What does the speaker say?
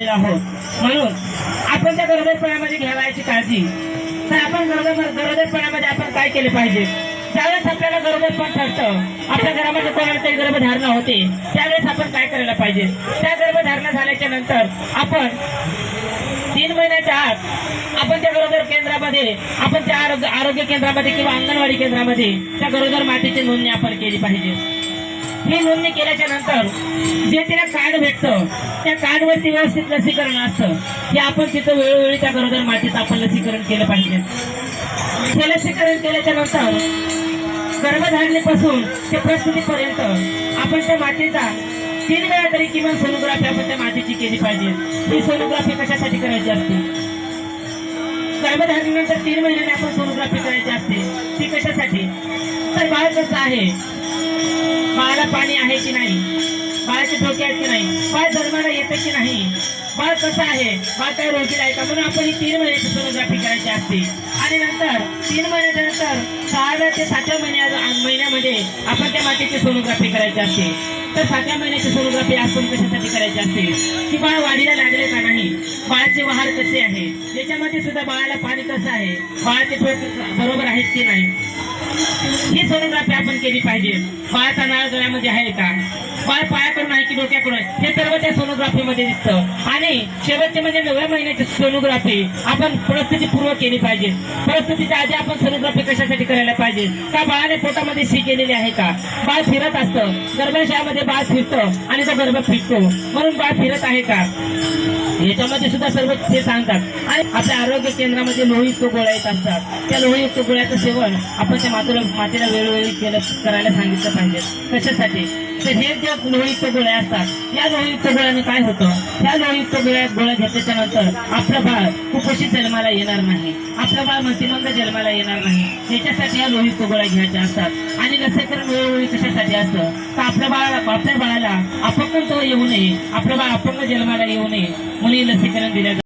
आहोत म्हणून आपण त्या गरोदरपणामध्ये घ्यावयाची काळजी। तर आपण गरोदरपणामध्ये आपण काय केले पाहिजे? ज्यावेळेस आपल्याला गरोदरपण ठरतं, आपल्या घरामध्ये कोणाला तरी गर्भधारणा होते, त्यावेळेस आपण काय करायला पाहिजे? त्या गर्भधारणा झाल्याच्या नंतर आपण 3 महिन्याच्या आत आपण त्या गरोदर केंद्रामध्ये, आपण त्या आरोग्य केंद्रामध्ये किंवा अंगणवाडी केंद्रामध्ये त्या गरोदर मातेची नोंदणी आपण केली पाहिजे। ही नोंदणी केल्याच्या नंतर जे तिला कार्ड भेटतं, त्या कार्डवरती व्यवस्थित लसीकरण असतं, हे आपण तिथं वेळोवेळी त्या गरोदर मातेचं आपण लसीकरण केलं पाहिजे। हे लसीकरण केल्याच्या नंतर गर्भधारणेपासून ते प्रसूतीपर्यंत आपण त्या मातेचा 3 वेळा तरी किमान सोनोग्राफी आपण त्या मातेची केली पाहिजे। ही सोनोग्राफी कशासाठी करायची असते? गर्भधारणेनंतर 3 महिन्याने आपण सोनोग्राफी करायची असते। ती कशासाठी? तर बाळ कसं आहे, बाळाला पाणी आहे की नाही, बाळाचे डोके आहेत की नाही, बाळ जन्माला येते की नाही, बाळ कसं आहे, बाळ काय रोगी आहे का, म्हणून आपण ही 3 महिन्याची सोनोग्राफी करायची असते। आणि नंतर 3 महिन्याच्या नंतर 6व्या ते 7व्या महिन्यामध्ये आपण त्या मातेची सोनोग्राफी करायची असते। तर 7व्या महिन्याची सोनोग्राफी आपण कशासाठी करायची असते? की बाळ वाढीला लागले का नाही, बाळाचे वाहार कसे आहे, याच्यामध्ये सुद्धा बाळाला पाणी कसं आहे, बाळाचे ठोके बरोबर आहेत की नाही, ही सोनोग्राफी आपण केली पाहिजे। बाळाचा नाळ गळ्यामध्ये आहे का, बाळ पायाकडून आहे की डोक्याकडून आहे, हे सर्व त्या सोनोग्राफीमध्ये दिसतं। आणि शेवटचे म्हणजे 9व्या महिन्याची सोनोग्राफी आपण परिस्थितीपूर्व केली पाहिजे। परिस्थितीच्या आधी आपण सोनोग्राफी कशासाठी करायला पाहिजे? का बाळाने पोटामध्ये शी केलेली आहे का, बाळ फिरत असतं, गर्भाशयामध्ये बाळ फिरतं आणि तो गर्भ फिरतो, म्हणून बाळ फिरत आहे का, याच्यामध्ये सुद्धा सर्व ते सांगतात। आणि आपल्या आरोग्य केंद्रामध्ये लोहयुक्त गोळ्या येत असतात, त्या लोहयुक्त गोळ्याचं सेवन आपण त्या मातेला वेळोवेळी करायला सांगितलं पाहिजे। कशासाठी? तर हे ज्या लोहयुक्त गोळ्या असतात, या लोहयुक्त गोळ्याने काय होतं, त्या लोहयुक्त गोळ्या घेतल्याच्या नंतर आपलं बाळ कुपोषित जन्माला येणार नाही, आपलं बाळ मतिमंद जन्माला येणार नाही, याच्यासाठी या लोहयुक्त गोळ्या घ्यायच्या असतात। आणि लसीकरण वेळोवेळी कशासाठी असतं? तर आपल्या बाळाला अपंगत्व येऊ नये, आपलं बाळ अपंग जन्माला येऊ नये म्हणून लसीकरण दिलं जातं।